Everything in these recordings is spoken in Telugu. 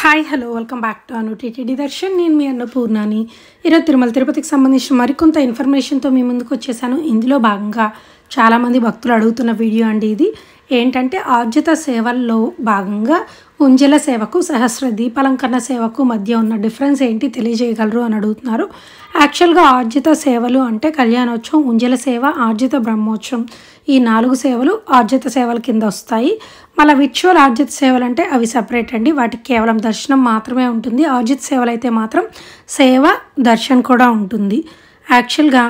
Hi hello welcome back to Anu TTD Darshan. నేను మీ అన్నపూర్ణని. ఈరోజు తిరుమల తిరుపతికి సంబంధించిన మరికొంత ఇన్ఫర్మేషన్తో మీ ముందుకు వచ్చేసాను. ఇందులో భాగంగా చాలామంది భక్తులు అడుగుతున్న వీడియో అండి ఇది. ఏంటంటే ఆర్జిత సేవల్లో భాగంగా ఉంజల సేవకు సహస్ర దీపాలంకరణ సేవకు మధ్య ఉన్న డిఫరెన్స్ ఏంటి తెలియజేయగలరు అని అడుగుతున్నారు. యాక్చువల్గా ఆర్జిత సేవలు అంటే కళ్యాణోత్సవం, ఉంజల సేవ, ఆర్జిత బ్రహ్మోత్సవం, ఈ 4 సేవలు ఆర్జిత సేవల కింద వస్తాయి. మళ్ళీ విర్చువల్ ఆర్జిత సేవలు అంటే అవి సపరేట్ అండి. వాటికి కేవలం దర్శనం మాత్రమే ఉంటుంది. ఆర్జిత సేవలు అయితే మాత్రం సేవ దర్శనం కూడా ఉంటుంది. యాక్చువల్గా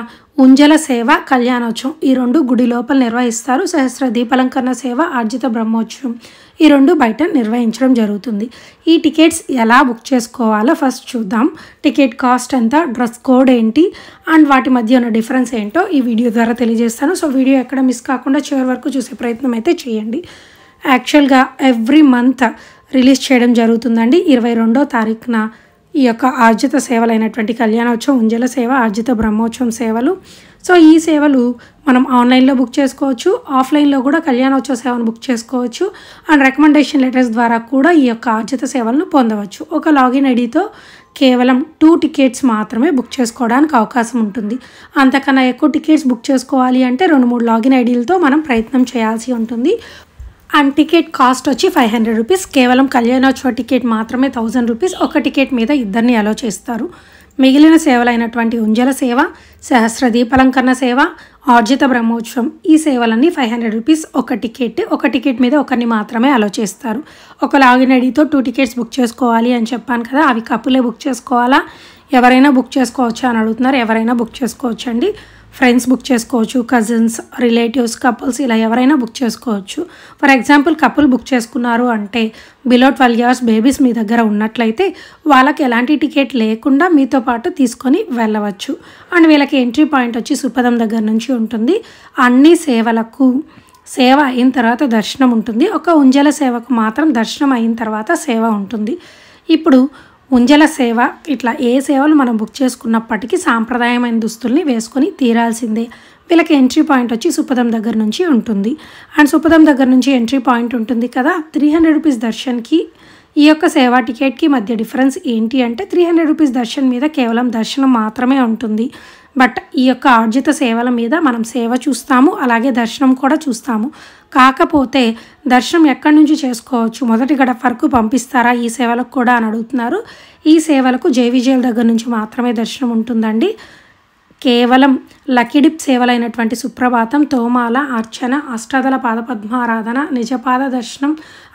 ఉంజల సేవ, కళ్యాణోత్సవం ఈ 2 గుడి లోపల నిర్వహిస్తారు. సహస్ర దీపాలంకరణ సేవ, ఆర్జిత బ్రహ్మోత్సవం ఈ 2 బయట నిర్వహించడం జరుగుతుంది. ఈ టికెట్స్ ఎలా బుక్ చేసుకోవాలో ఫస్ట్ చూద్దాం. టికెట్ కాస్ట్ ఎంత, డ్రెస్ కోడ్ ఏంటి అండ్ వాటి మధ్య ఉన్న డిఫరెన్స్ ఏంటో ఈ వీడియో ద్వారా తెలియజేస్తాను. సో వీడియో ఎక్కడ మిస్ కాకుండా చివరి వరకు చూసే ప్రయత్నం అయితే చేయండి. యాక్చువల్గా ఎవ్రీ మంత్ రిలీజ్ చేయడం జరుగుతుందండి. 22వ తారీఖున ఈ యొక్క ఆర్జిత సేవలైనటువంటి కళ్యాణోత్సవం, ఉంజల సేవ, ఆర్జిత బ్రహ్మోత్సవం సేవలు. సో ఈ సేవలు మనం ఆన్లైన్లో బుక్ చేసుకోవచ్చు, ఆఫ్లైన్లో కూడా కళ్యాణోత్సవ సేవను బుక్ చేసుకోవచ్చు అండ్ రికమెండేషన్ లెటర్స్ ద్వారా కూడా ఈ యొక్క ఆర్జిత సేవలను పొందవచ్చు. ఒక లాగిన్ ఐడితో కేవలం 2 టికెట్స్ మాత్రమే బుక్ చేసుకోవడానికి అవకాశం ఉంటుంది. అంతకన్నా ఎక్కువ టికెట్స్ బుక్ చేసుకోవాలి అంటే 2-3 లాగిన్ ఐడీలతో మనం ప్రయత్నం చేయాల్సి ఉంటుంది. అండ్ టికెట్ కాస్ట్ వచ్చి 500 రూపీస్. కేవలం కళ్యాణోత్సవ టికెట్ మాత్రమే 1000 రూపీస్. ఒక టికెట్ మీద ఇద్దరిని అలో చేస్తారు. మిగిలిన సేవలైనటువంటి ఉంజల సేవ, సహస్ర దీపాలంకరణ సేవ, ఆర్జిత బ్రహ్మోత్సవం ఈ సేవలన్నీ 500 రూపీస్ ఒక టికెట్. ఒక టికెట్ మీద ఒకరిని మాత్రమే అలో చేస్తారు. ఒక లాగిన్ ఐడితో 2 టికెట్స్ బుక్ చేసుకోవాలి అని చెప్పాను కదా, అవి కపులే బుక్ చేసుకోవాలా, ఎవరైనా బుక్ చేసుకోవచ్చా అని అడుగుతున్నారు. ఎవరైనా బుక్ చేసుకోవచ్చు అండి. ఫ్రెండ్స్ బుక్ చేసుకోవచ్చు, కజిన్స్, రిలేటివ్స్, కపుల్స్ ఇలా ఎవరైనా బుక్ చేసుకోవచ్చు. ఫర్ ఎగ్జాంపుల్ కపుల్ బుక్ చేసుకున్నారు అంటే బిలో 12 ఇయర్స్ బేబీస్ మీ దగ్గర ఉన్నట్లయితే వాళ్ళకి ఎలాంటి టికెట్ లేకుండా మీతో పాటు తీసుకొని వెళ్ళవచ్చు. అండ్ వీళ్ళకి ఎంట్రీ పాయింట్ వచ్చి సుపదం దగ్గర నుంచి ఉంటుంది. అన్ని సేవలకు సేవ అయిన తర్వాత దర్శనం ఉంటుంది. ఒక ఉంజల సేవకు మాత్రం దర్శనం అయిన తర్వాత సేవ ఉంటుంది. ఇప్పుడు ఉంజల సేవ ఇట్లా ఏ సేవలు మనం బుక్ చేసుకున్నప్పటికీ సాంప్రదాయమైన దుస్తుల్ని వేసుకొని తీరాల్సిందే. వీళ్ళకి ఎంట్రీ పాయింట్ వచ్చి సుపదం దగ్గర నుంచి ఉంటుంది. అండ్ సుపదం దగ్గర నుంచి ఎంట్రీ పాయింట్ ఉంటుంది కదా. 300 రూపీస్ దర్శన్కి ఈ యొక్క సేవా టికెట్కి మధ్య డిఫరెన్స్ ఏంటి అంటే 300 రూపీస్ దర్శన్ మీద కేవలం దర్శనం మాత్రమే ఉంటుంది. బట్ ఈ యొక్క ఆర్జిత సేవల మీద మనం సేవ చూస్తాము, అలాగే దర్శనం కూడా చూస్తాము. కాకపోతే దర్శనం ఎక్కడి నుంచి చేసుకోవచ్చు, మొదటి గడప వరకు పంపిస్తారా ఈ సేవలకు కూడా అని అడుగుతున్నారు. ఈ సేవలకు జేవిజేల్ దగ్గర నుంచి మాత్రమే దర్శనం ఉంటుందండి. కేవలం లక్కీడిప్ సేవలైనటువంటి సుప్రభాతం, తోమాల, అర్చన, అష్టాదళ పాదపద్మారాధన, నిజపాద దర్శనం,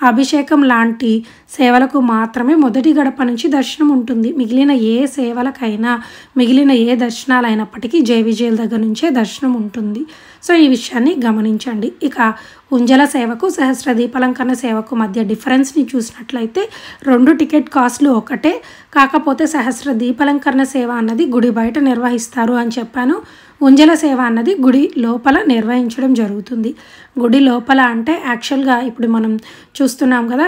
అభిషేకం లాంటి సేవలకు మాత్రమే మొదటి గడప నుంచి దర్శనం ఉంటుంది. మిగిలిన ఏ సేవలకైనా, మిగిలిన ఏ దర్శనాలైనప్పటికీ జేవిజేల్ దగ్గర నుంచే దర్శనం ఉంటుంది. సో ఈ విషయాన్ని గమనించండి. ఇక ఉంజల సేవకు, సహస్ర దీపాలంకరణ సేవకు మధ్య డిఫరెన్స్ని చూసినట్లయితే 2 టికెట్ కాస్ట్లు ఒకటే. కాకపోతే సహస్ర దీపాలంకరణ సేవ అన్నది గుడి బయట నిర్వహిస్తారు అని చెప్పాను. ఉంజల సేవ అన్నది గుడి లోపల నిర్వహించడం జరుగుతుంది. గుడి లోపల అంటే యాక్చువల్గా ఇప్పుడు మనం చూస్తున్నాం కదా,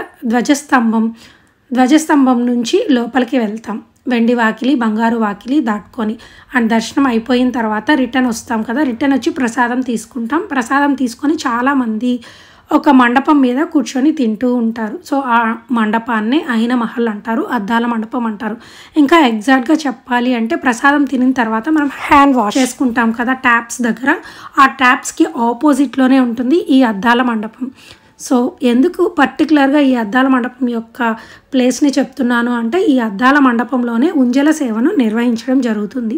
ధ్వజస్తంభం నుంచి లోపలికి వెళ్తాం. వెండి వాకిలి, బంగారు వాకిలి దాటుకొని అండ్ దర్శనం అయిపోయిన తర్వాత రిటర్న్ వస్తాం కదా. రిటర్న్ వచ్చి ప్రసాదం తీసుకుంటాం. ప్రసాదం తీసుకొని చాలామంది ఒక మండపం మీద కూర్చొని తింటూ ఉంటారు. సో ఆ మండపాన్నే అయిన మహల్ అంటారు, అద్దాల మండపం అంటారు. ఇంకా ఎగ్జాక్ట్గా చెప్పాలి అంటే ప్రసాదం తినిన తర్వాత మనం హ్యాండ్ వాష్ చేసుకుంటాం కదా ట్యాప్స్ దగ్గర, ఆ ట్యాప్స్కి ఆపోజిట్లోనే ఉంటుంది ఈ అద్దాల మండపం. సో ఎందుకు పర్టికులర్గా ఈ అద్దాల మండపం యొక్క ప్లేస్ని చెప్తున్నాను అంటే ఈ అద్దాల మండపంలోనే ఉంజల సేవను నిర్వహించడం జరుగుతుంది.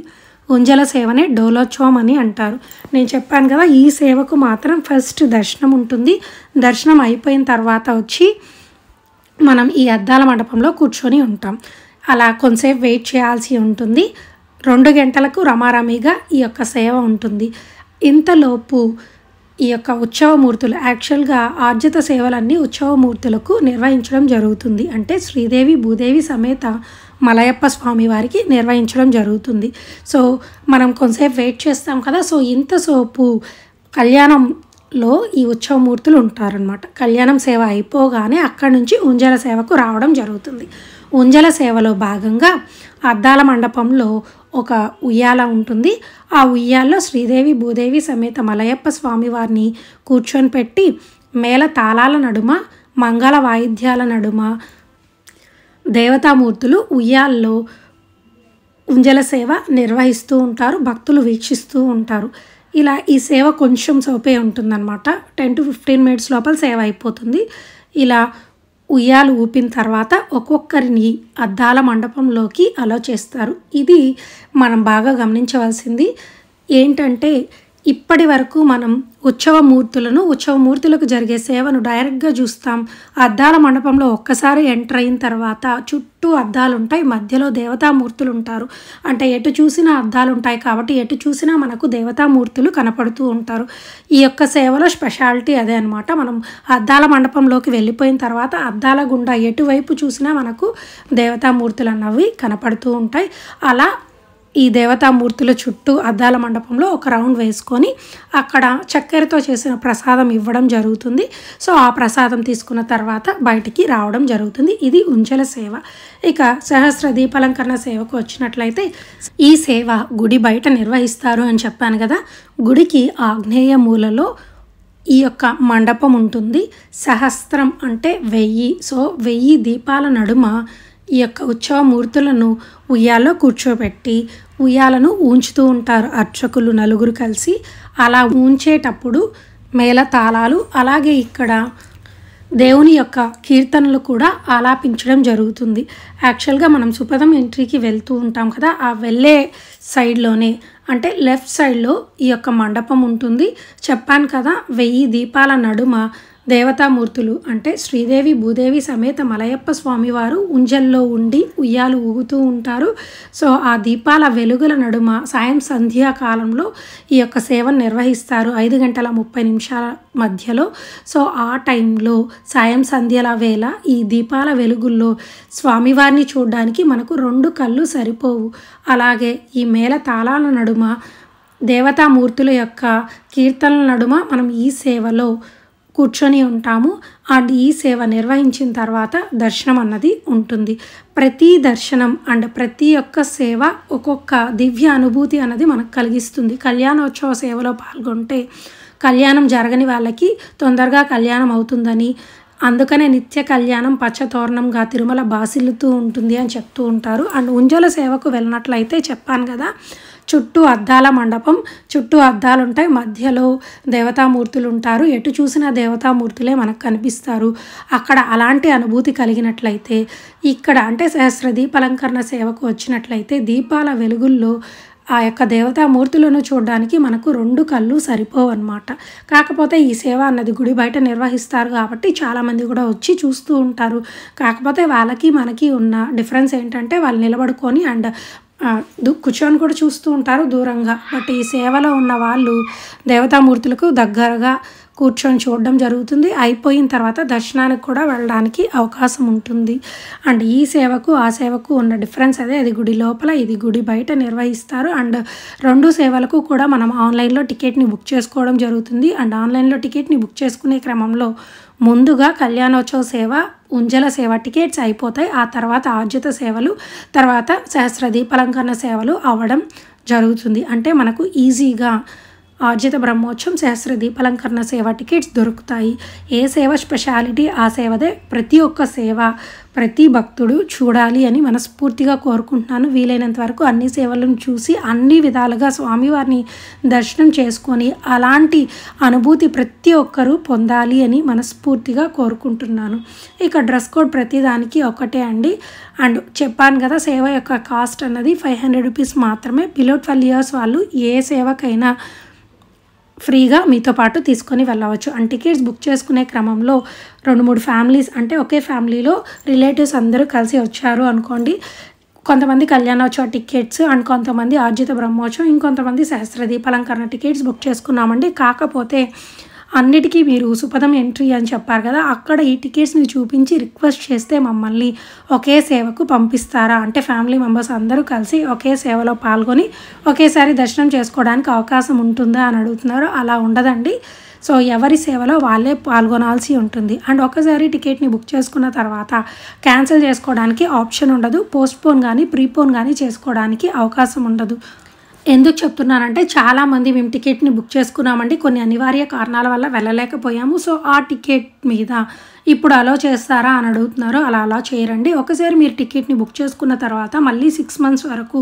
ఉంజల సేవనే డోలోత్సవం అని అంటారు. నేను చెప్పాను కదా, ఈ సేవకు మాత్రం ఫస్ట్ దర్శనం ఉంటుంది. దర్శనం అయిపోయిన తర్వాత వచ్చి మనం ఈ అద్దాల మండపంలో కూర్చొని ఉంటాం. అలా కొంతసేపు వెయిట్ చేయాల్సి ఉంటుంది. 2 గంటలకు రమారమిగా ఈ యొక్క సేవ ఉంటుంది. ఇంతలోపు ఈ యొక్క ఉత్సవమూర్తులు, యాక్చువల్గా ఆర్జిత సేవలన్నీ ఉత్సవమూర్తులకు నిర్వహించడం జరుగుతుంది. అంటే శ్రీదేవి భూదేవి సమేత మలయప్ప స్వామి వారికి నిర్వహించడం జరుగుతుంది. సో మనం కొంతసేపు వెయిట్ చేస్తాం కదా. సో ఇంతసేపు కళ్యాణంలో ఈ ఉత్సవమూర్తులు ఉంటారనమాట. కళ్యాణం సేవ అయిపోగానే అక్కడి నుంచి ఉంజల సేవకు రావడం జరుగుతుంది. ఉంజల సేవలో భాగంగా అద్దాల మండపంలో ఒక ఉయ్యాల ఉంటుంది. ఆ ఉయ్యాల్లో శ్రీదేవి భూదేవి సమేత మలయప్ప స్వామి వారిని కూర్చొని పెట్టి మేళ తాళాల నడుమ, మంగళ వాయిద్యాల నడుమ దేవతామూర్తులు ఉయ్యాల్లో ఉంజల సేవ నిర్వహిస్తూ ఉంటారు, భక్తులు వీక్షిస్తూ ఉంటారు. ఇలా ఈ సేవ కొంచెం సేపే ఉంటుందన్నమాట. 10 to 15 minutes లోపల సేవ అయిపోతుంది. ఇలా ఉయ్యాలు ఊపిన తర్వాత ఒక్కొక్కరిని అద్దాల మండపంలోకి అలో చేస్తారు. ఇది మనం బాగా గమనించవలసింది ఏంటంటే, ఇప్పటి వరకు మనం ఉత్సవమూర్తులకు జరిగే సేవను డైరెక్ట్గా చూస్తాం. అద్దాల మండపంలో ఒక్కసారి ఎంటర్ అయిన తర్వాత చుట్టూ అద్దాలు ఉంటాయి, మధ్యలో దేవతామూర్తులు ఉంటారు. అంటే ఎటు చూసినా అద్దాలు ఉంటాయి కాబట్టి ఎటు చూసినా మనకు దేవతామూర్తులు కనపడుతూ ఉంటారు. ఈ యొక్క సేవలో స్పెషాలిటీ అదే అనమాట. మనం అద్దాల మండపంలోకి వెళ్ళిపోయిన తర్వాత అద్దాల గుండా ఎటువైపు చూసినా మనకు దేవతామూర్తులు అన్నవి కనపడుతూ ఉంటాయి. అలా ఈ దేవతామూర్తుల చుట్టూ అద్దాల మండపంలో ఒక రౌండ్ వేసుకొని అక్కడ చక్కెరతో చేసిన ప్రసాదం ఇవ్వడం జరుగుతుంది. సో ఆ ప్రసాదం తీసుకున్న తర్వాత బయటికి రావడం జరుగుతుంది. ఇది ఉంజల సేవ. ఇక సహస్ర దీపాలంకరణ సేవకు వచ్చినట్లయితే ఈ సేవ గుడి బయట నిర్వహిస్తారు అని చెప్పాను కదా. గుడికి ఆగ్నేయ మూలలో ఈ యొక్క మండపం ఉంటుంది. సహస్రం అంటే 1000. సో 1000 దీపాల నడుమ ఈ యొక్క ఉత్సవమూర్తులను ఉయ్యాల్లో కూర్చోబెట్టి ఉయ్యాలను ఊంచుతూ ఉంటారు అర్చకులు నలుగురు కలిసి. అలా ఊంచేటప్పుడు మేళతాళాలు, అలాగే ఇక్కడ దేవుని యొక్క కీర్తనలు కూడా ఆలాపించడం జరుగుతుంది. యాక్చువల్గా మనం సుపదం ఎంట్రీకి వెళ్తూ ఉంటాం కదా, ఆ వెళ్ళే సైడ్లోనే అంటే లెఫ్ట్ సైడ్లో ఈ యొక్క మండపం ఉంటుంది. చెప్పాను కదా, 1000 దీపాల నడుమ దేవతామూర్తులు అంటే శ్రీదేవి భూదేవి సమేత మలయప్ప స్వామివారు ఉంజల్లో ఉండి ఉయ్యాలు ఊగుతూ ఉంటారు. సో ఆ దీపాల వెలుగుల నడుమ సాయం సంధ్యాకాలంలో ఈ యొక్క సేవను నిర్వహిస్తారు 5:30 మధ్యలో. సో ఆ టైంలో సాయం సంధ్యల వేళ ఈ దీపాల వెలుగుల్లో స్వామివారిని చూడడానికి మనకు 2 కళ్ళు సరిపోవు. అలాగే ఈ మేళ తాళాల నడుమ దేవతామూర్తుల యొక్క కీర్తనల నడుమ మనం ఈ సేవలో కూర్చొని ఉంటాము. అండ్ ఈ సేవ నిర్వహించిన తర్వాత దర్శనం అన్నది ఉంటుంది. ప్రతి దర్శనం అండ్ ప్రతి ఒక్క సేవ ఒక్కొక్క దివ్య అనుభూతి అన్నది మనకు కలిగిస్తుంది. కళ్యాణోత్సవ సేవలో పాల్గొంటే కళ్యాణం జరగని వాళ్ళకి తొందరగా కళ్యాణం అవుతుందని, అందుకనే నిత్య కళ్యాణం పచ్చతోరణంగా తిరుమల బాసిల్లుతూ ఉంటుంది అని చెప్తూ ఉంటారు. అండ్ ఉంజల సేవకు వెళ్ళినట్లయితే చెప్పాను కదా, చుట్టూ అద్దాల మండపం, చుట్టూ అద్దాలు ఉంటాయి, మధ్యలో దేవతామూర్తులు ఉంటారు. ఎటు చూసినా దేవతామూర్తులే మనకు కనిపిస్తారు. అక్కడ అలాంటి అనుభూతి కలిగినట్లయితే ఇక్కడ అంటే సహస్ర దీపాలంకరణ సేవకు వచ్చినట్లయితే దీపాల వెలుగుల్లో ఆ యొక్క దేవతామూర్తులను చూడడానికి మనకు 2 కళ్ళు సరిపోవన్నమాట. కాకపోతే ఈ సేవ అన్నది గుడి బయట నిర్వహిస్తారు కాబట్టి చాలామంది కూడా వచ్చి చూస్తూ ఉంటారు. కాకపోతే వాళ్ళకి మనకి ఉన్న డిఫరెన్స్ ఏంటంటే వాళ్ళు నిలబడుకొని అండ్ కూర్చొని కూడా చూస్తూ ఉంటారు దూరంగా. బట్ ఈ సేవలో ఉన్న వాళ్ళు దేవతామూర్తులకు దగ్గరగా కూర్చొని చూడడం జరుగుతుంది. అయిపోయిన తర్వాత దర్శనానికి కూడా వెళ్ళడానికి అవకాశం ఉంటుంది. అండ్ ఈ సేవకు ఆ సేవకు ఉన్న డిఫరెన్స్ అదే, అది గుడి లోపల, ఇది గుడి బయట నిర్వహిస్తారు. అండ్ 2 సేవలకు కూడా మనం ఆన్లైన్లో టికెట్ని బుక్ చేసుకోవడం జరుగుతుంది. అండ్ ఆన్లైన్లో టికెట్ని బుక్ చేసుకునే క్రమంలో ముందుగా కళ్యాణోత్సవ సేవ, ఉంజల సేవ టికెట్స్ అయిపోతాయి. ఆ తర్వాత ఆర్జిత సేవలు, తర్వాత సహస్ర దీపాలంకరణ సేవలు అవ్వడం జరుగుతుంది. అంటే మనకు ఈజీగా ఆర్జిత బ్రహ్మోత్సవం, సహస్ర దీపాలంకరణ సేవ టికెట్స్ దొరుకుతాయి. ఏ సేవ స్పెషాలిటీ ఆ సేవదే. ప్రతి ఒక్క సేవ ప్రతి భక్తుడు చూడాలి అని మనస్ఫూర్తిగా కోరుకుంటున్నాను. వీలైనంత వరకు అన్ని సేవలను చూసి అన్ని విధాలుగా స్వామివారిని దర్శనం చేసుకొని అలాంటి అనుభూతి ప్రతి ఒక్కరూ పొందాలి అని మనస్ఫూర్తిగా కోరుకుంటున్నాను. ఇక డ్రెస్ కోడ్ ప్రతిదానికి ఒకటే అండి. అండ్ చెప్పాను కదా, సేవ యొక్క కాస్ట్ అన్నది 500 రూపీస్ మాత్రమే. బిలో 12 years వాళ్ళు ఏ సేవకైనా ఫ్రీగా మీతో పాటు తీసుకొని వెళ్ళవచ్చు. అండ్ టికెట్స్ బుక్ చేసుకునే క్రమంలో 2-3 ఫ్యామిలీస్ అంటే ఒకే ఫ్యామిలీలో రిలేటివ్స్ అందరూ కలిసి వచ్చారు అనుకోండి, కొంతమంది కళ్యాణోత్సవ టికెట్స్ అండ్ కొంతమంది ఆర్జిత బ్రహ్మోత్సవం, ఇంకొంతమంది సహస్ర దీపాలంకరణ టికెట్స్ బుక్ చేసుకున్నామండి. కాకపోతే అన్నిటికీ మీరు సుపదం ఎంట్రీ అని చెప్పారు కదా, అక్కడ ఈ టికెట్స్ని చూపించి రిక్వెస్ట్ చేస్తే మమ్మల్ని ఒకే సేవకు పంపిస్తారా, అంటే ఫ్యామిలీ మెంబర్స్ అందరూ కలిసి ఒకే సేవలో పాల్గొని ఒకేసారి దర్శనం చేసుకోవడానికి అవకాశం ఉంటుందా అని అడుగుతున్నారు. అలా ఉండదండి. సో ఎవరి సేవలో వాళ్ళే పాల్గొనాల్సి ఉంటుంది. అండ్ ఒకసారి టికెట్ని బుక్ చేసుకున్న తర్వాత క్యాన్సిల్ చేసుకోవడానికి ఆప్షన్ ఉండదు. పోస్ట్పోన్ కానీ ప్రీపోన్ కానీ చేసుకోవడానికి అవకాశం ఉండదు. ఎందుకు చెప్తున్నానంటే చాలామంది మేము టికెట్ని బుక్ చేసుకున్నామండి, కొన్ని అనివార్య కారణాల వల్ల వెళ్ళలేకపోయాము. సో ఆ టికెట్ మీద ఇప్పుడు అలో చేస్తారా అని అడుగుతున్నారు. అలా చేయరండి. ఒకసారి మీరు టికెట్ని బుక్ చేసుకున్న తర్వాత మళ్ళీ 6 months వరకు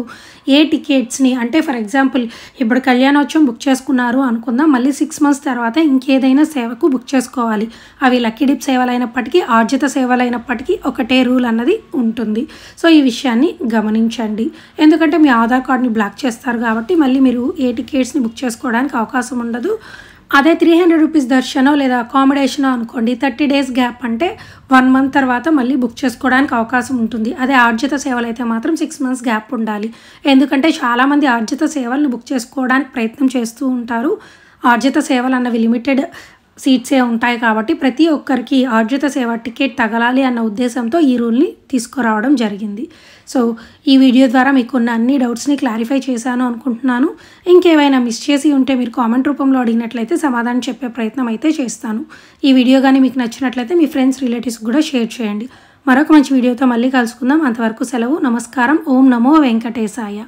ఏ టికెట్స్ని అంటే ఫర్ ఎగ్జాంపుల్ ఇప్పుడు కళ్యాణోత్సవం బుక్ చేసుకున్నారు అనుకుందాం. మళ్ళీ 6 months తర్వాత ఇంకేదైనా సేవకు బుక్ చేసుకోవాలి. అవి లక్కీ డిప్ సేవలైనప్పటికీ ఆర్జిత సేవలైనప్పటికీ ఒకటే రూల్ అన్నది ఉంటుంది. సో ఈ విషయాన్ని గమనించండి. ఎందుకంటే మీ ఆధార్ కార్డ్ని బ్లాక్ చేస్తారు కాబట్టి మళ్ళీ మీరు ఏ టికెట్స్ని బుక్ చేసుకోవడానికి అవకాశం ఉండదు. అదే 300 రూపీస్ దర్శనం లేదా అకామిడేషన్ అనుకోండి, 30 days గ్యాప్ అంటే 1 month తర్వాత మళ్ళీ బుక్ చేసుకోవడానికి అవకాశం ఉంటుంది. అదే ఆర్జిత సేవలు అయితే మాత్రం 6 months గ్యాప్ ఉండాలి. ఎందుకంటే చాలామంది ఆర్జిత సేవలను బుక్ చేసుకోవడానికి ప్రయత్నం చేస్తూ ఉంటారు. ఆర్జిత సేవలు అన్నవి లిమిటెడ్ సీట్సే ఉంటాయి కాబట్టి ప్రతి ఒక్కరికి ఆర్జిత సేవ టికెట్ తగలాలి అన్న ఉద్దేశంతో ఈ రూల్ని తీసుకురావడం జరిగింది. సో ఈ వీడియో ద్వారా మీకు ఉన్న అన్ని డౌట్స్ని క్లారిఫై చేశాను అనుకుంటున్నాను. ఇంకేమైనా మిస్ చేసి ఉంటే మీరు కామెంట్ రూపంలో అడిగినట్లయితే సమాధానం చెప్పే ప్రయత్నం అయితే చేస్తాను. ఈ వీడియో కానీ మీకు నచ్చినట్లయితే మీ ఫ్రెండ్స్ రిలేటివ్స్ కూడా షేర్ చేయండి. మరొక మంచి వీడియోతో మళ్ళీ కలుసుకుందాం. అంతవరకు సెలవు. నమస్కారం. ఓం నమో వెంకటేశాయ.